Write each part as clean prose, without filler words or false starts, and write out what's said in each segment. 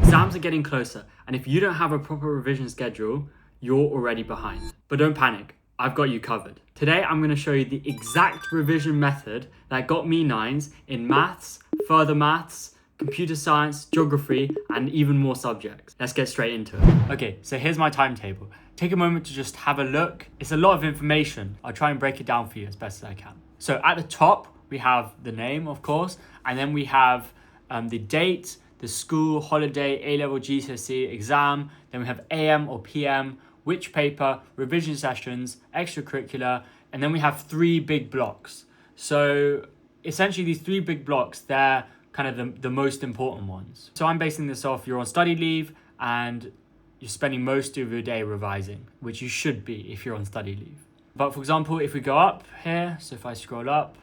Exams are getting closer, and if you don't have a proper revision schedule, you're already behind. But don't panic, I've got you covered. Today, I'm going to show you the exact revision method that got me 9s in maths, further maths, computer science, geography, and even more subjects. Let's get straight into it. Okay, so here's my timetable. Take a moment to just have a look. It's a lot of information. I'll try and break it down for you as best as I can. So at the top, we have the name, of course, and then we have the date, the school, holiday, A-level, GCSE, exam. Then we have AM or PM, which paper, revision sessions, extracurricular, and then we have 3 big blocks. So essentially these 3 big blocks, they're kind of the most important ones. So I'm basing this off you're on study leave and you're spending most of your day revising, which you should be if you're on study leave. But for example, if we go up here, so if I scroll up,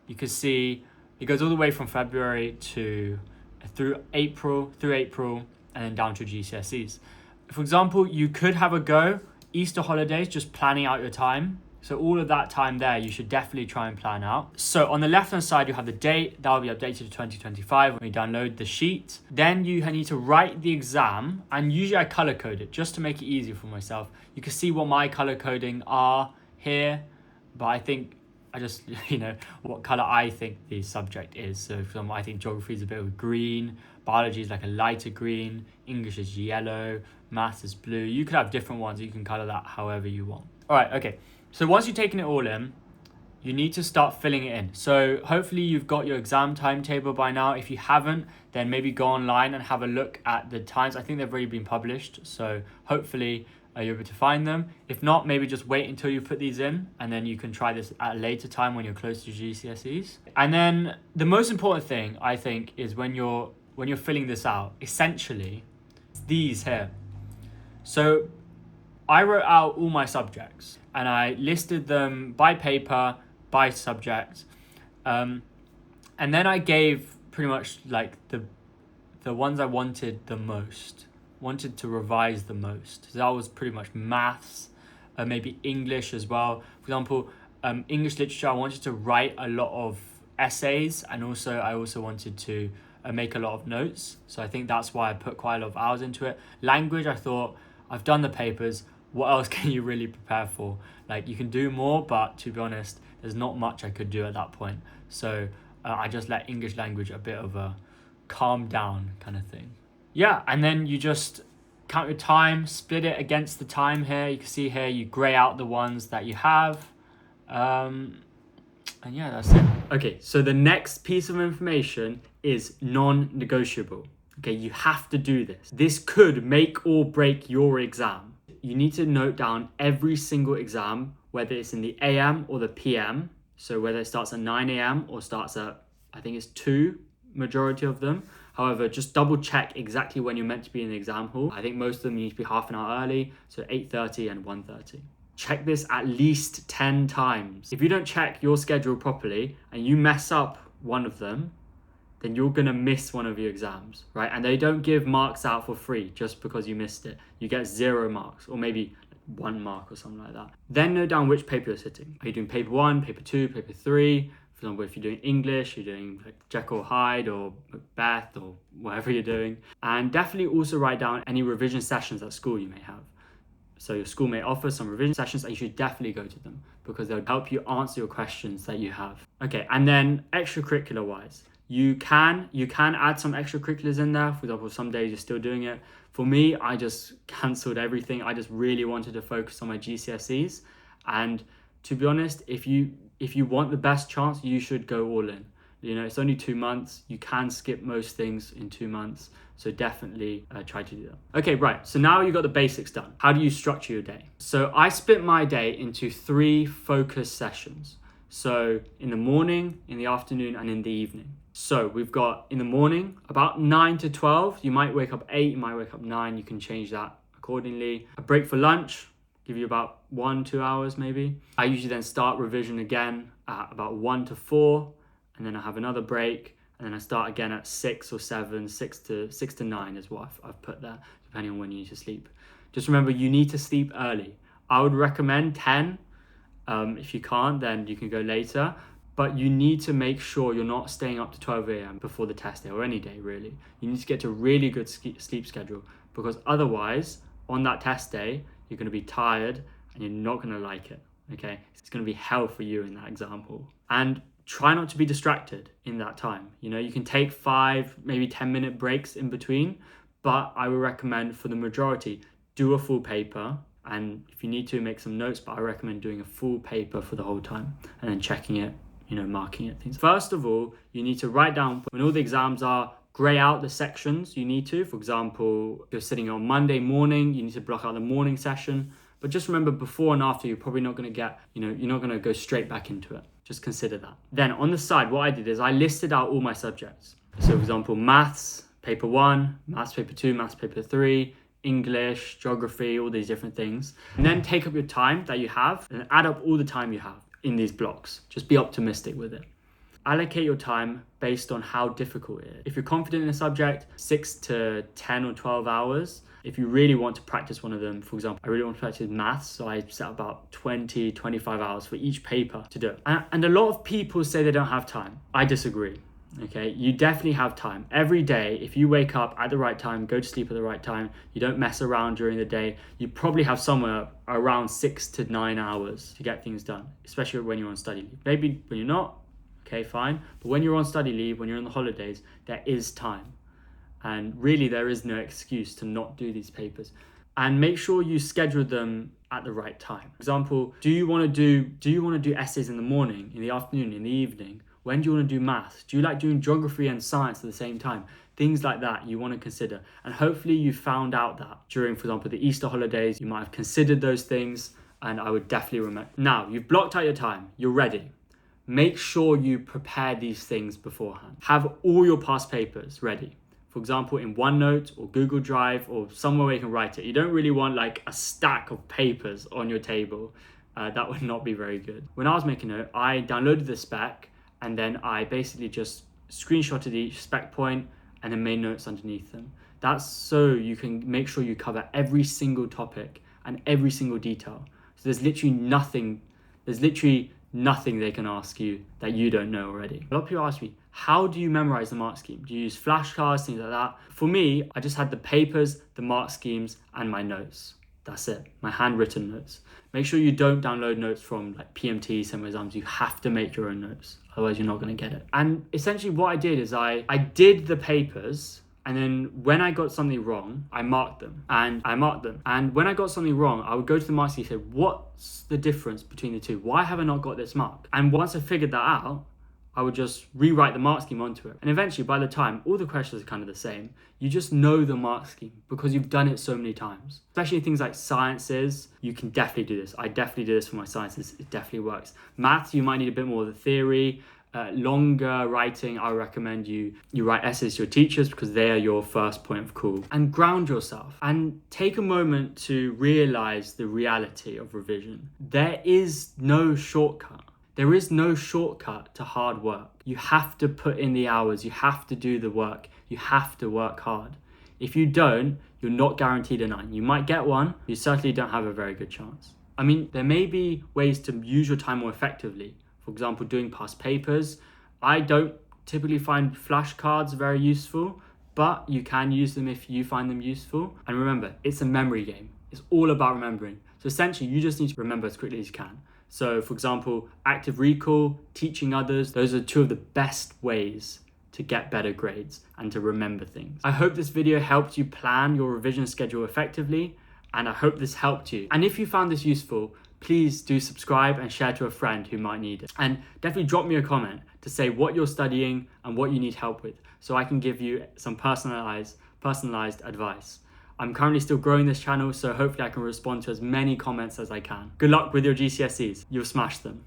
you can see it goes all the way from February through April, and then down to GCSEs. For example, you could have a go Easter holidays, just planning out your time. So all of that time there, you should definitely try and plan out. So on the left-hand side, you have the date. That will be updated to 2025 when you download the sheet. Then you need to write the exam, and usually I color code it just to make it easier for myself. You can see what my color coding are here, but I think I just, what color I think the subject is. So for example, I think geography is a bit of green, biology is like a lighter green, English is yellow, maths is blue. You could have different ones. You can color that however you want. All right, okay. So once you've taken it all in, you need to start filling it in. So hopefully you've got your exam timetable by now. If you haven't, then maybe go online and have a look at the times. I think they've already been published. So hopefully you're able to find them. If not, maybe just wait until you put these in, and then you can try this at a later time when you're close to GCSEs. And then the most important thing, I think, is when you're filling this out, essentially, it's these here. So I wrote out all my subjects and I listed them by paper, by subject. And then I gave pretty much like the ones I wanted to revise the most. So that was pretty much maths, maybe English as well. For example, English literature, I wanted to write a lot of essays, and I also wanted to make a lot of notes. So I think that's why I put quite a lot of hours into it. Language, I thought, I've done the papers. What else can you really prepare for? Like, you can do more, but to be honest, there's not much I could do at that point. So I just let English language a bit of a calm down kind of thing. Yeah, and then you just count your time, split it against the time here. You can see here, you gray out the ones that you have. And yeah, that's it. Okay, so the next piece of information is non-negotiable. Okay, you have to do this. This could make or break your exam. You need to note down every single exam, whether it's in the AM or the PM. So whether it starts at 9 a.m. or starts at, I think it's 2, majority of them. However, just double check exactly when you're meant to be in the exam hall. I think most of them you need to be half an hour early, so 8:30 and 1:30. Check this at least 10 times. If you don't check your schedule properly and you mess up one of them, then you're gonna miss one of your exams, right? And they don't give marks out for free just because you missed it. You get 0 marks, or maybe 1 mark or something like that. Then note down which paper you're sitting. Are you doing paper 1, paper 2, paper 3? For example, if you're doing English, you're doing like Jekyll Hyde or Macbeth or whatever you're doing. And definitely also write down any revision sessions at school you may have. So your school may offer some revision sessions, and you should definitely go to them because they'll help you answer your questions that you have. Okay, and then extracurricular wise, you can add some extracurriculars in there. For example, some days you're still doing it. For me, I just cancelled everything. I just really wanted to focus on my GCSEs. And to be honest, if you want the best chance, you should go all in. It's only 2 months. You can skip most things in 2 months. So definitely try to do that. Okay, right. So now you've got the basics done. How do you structure your day? So I split my day into 3 focus sessions. So in the morning, in the afternoon, and in the evening. So we've got in the morning, about 9 to 12. You might wake up 8, you might wake up 9. You can change that accordingly. A break for lunch, give you about 1-2 hours maybe. I usually then start revision again at about 1 to 4. And then I have another break. And then I start again at 6 or 7, 6 to 9 is what I've put there, depending on when you need to sleep. Just remember, you need to sleep early. I would recommend 10. If you can't, then you can go later. But you need to make sure you're not staying up to 12 a.m. before the test day, or any day really. You need to get to a really good sleep schedule, because otherwise on that test day, you're going to be tired and you're not going to like it. Okay, it's going to be hell for you in that example. And try not to be distracted in that time. You know, you can take 5, maybe 10-minute breaks in between, but I would recommend for the majority, do a full paper. And if you need to, make some notes, but I recommend doing a full paper for the whole time and then checking it, you know, marking it, things. First of all, you need to write down when all the exams are, grey out the sections you need to. For example, if you're sitting on Monday morning, you need to block out the morning session. But just remember, before and after, you're probably not going to get, you know, you're not going to go straight back into it. Just consider that. Then on the side, what I did is I listed out all my subjects. So for example, maths, paper 1, maths paper 2, maths paper 3, English, geography, all these different things. And then take up your time that you have and add up all the time you have in these blocks. Just be optimistic with it. Allocate your time based on how difficult it is. If you're confident in a subject, 6 to 10 or 12 hours. If you really want to practice one of them, for example, I really want to practice maths, so I set about 20, 25 hours for each paper to do it. And a lot of people say they don't have time. I disagree. Okay, you definitely have time. Every day, if you wake up at the right time, go to sleep at the right time, you don't mess around during the day, you probably have somewhere around 6 to 9 hours to get things done, especially when you're on study leave. Maybe when you're not, okay, fine. But when you're on study leave, when you're on the holidays, there is time. And really, there is no excuse to not do these papers. And make sure you schedule them at the right time. For example, do you want to do essays in the morning, in the afternoon, in the evening? When do you want to do maths? Do you like doing geography and science at the same time? Things like that you want to consider. And hopefully you found out that during, for example, the Easter holidays, you might have considered those things, and I would definitely remember. Now, you've blocked out your time, you're ready. Make sure you prepare these things beforehand. Have all your past papers ready. For example, in OneNote or Google Drive or somewhere where you can write it. You don't really want like a stack of papers on your table. That would not be very good. When I was making a note, I downloaded the spec and then I basically just screenshotted each spec point and then made notes underneath them. That's so you can make sure you cover every single topic and every single detail. So there's literally nothing they can ask you that you don't know already. A lot of people ask me, how do you memorize the mark scheme? Do you use flashcards, things like that? For me, I just had the papers, the mark schemes, and my notes. That's it, my handwritten notes. Make sure you don't download notes from like PMT, semi exams. You have to make your own notes, otherwise you're not gonna get it. And essentially what I did is I did the papers, and then when I got something wrong, I marked them. And when I got something wrong, I would go to the mark scheme and say, what's the difference between the two? Why have I not got this mark? And once I figured that out, I would just rewrite the mark scheme onto it. And eventually, by the time, all the questions are kind of the same. You just know the mark scheme because you've done it so many times. Especially things like sciences, you can definitely do this. I definitely do this for my sciences. It definitely works. Maths, you might need a bit more of the theory. Longer writing, I recommend you write essays to your teachers because they are your first point of call. And ground yourself and take a moment to realize the reality of revision. There is no shortcut. There is no shortcut to hard work. You have to put in the hours. You have to do the work. You have to work hard. If you don't, you're not guaranteed a 9. You might get one. You certainly don't have a very good chance. I mean, there may be ways to use your time more effectively. For example, doing past papers. I don't typically find flashcards very useful, but you can use them if you find them useful. And remember, it's a memory game. It's all about remembering. So essentially, you just need to remember as quickly as you can. So for example, active recall, teaching others, those are 2 of the best ways to get better grades and to remember things. I hope this video helped you plan your revision schedule effectively, and I hope this helped you. And if you found this useful, please do subscribe and share to a friend who might need it. And definitely drop me a comment to say what you're studying and what you need help with, so I can give you some personalized advice. I'm currently still growing this channel, so hopefully I can respond to as many comments as I can. Good luck with your GCSEs. You'll smash them.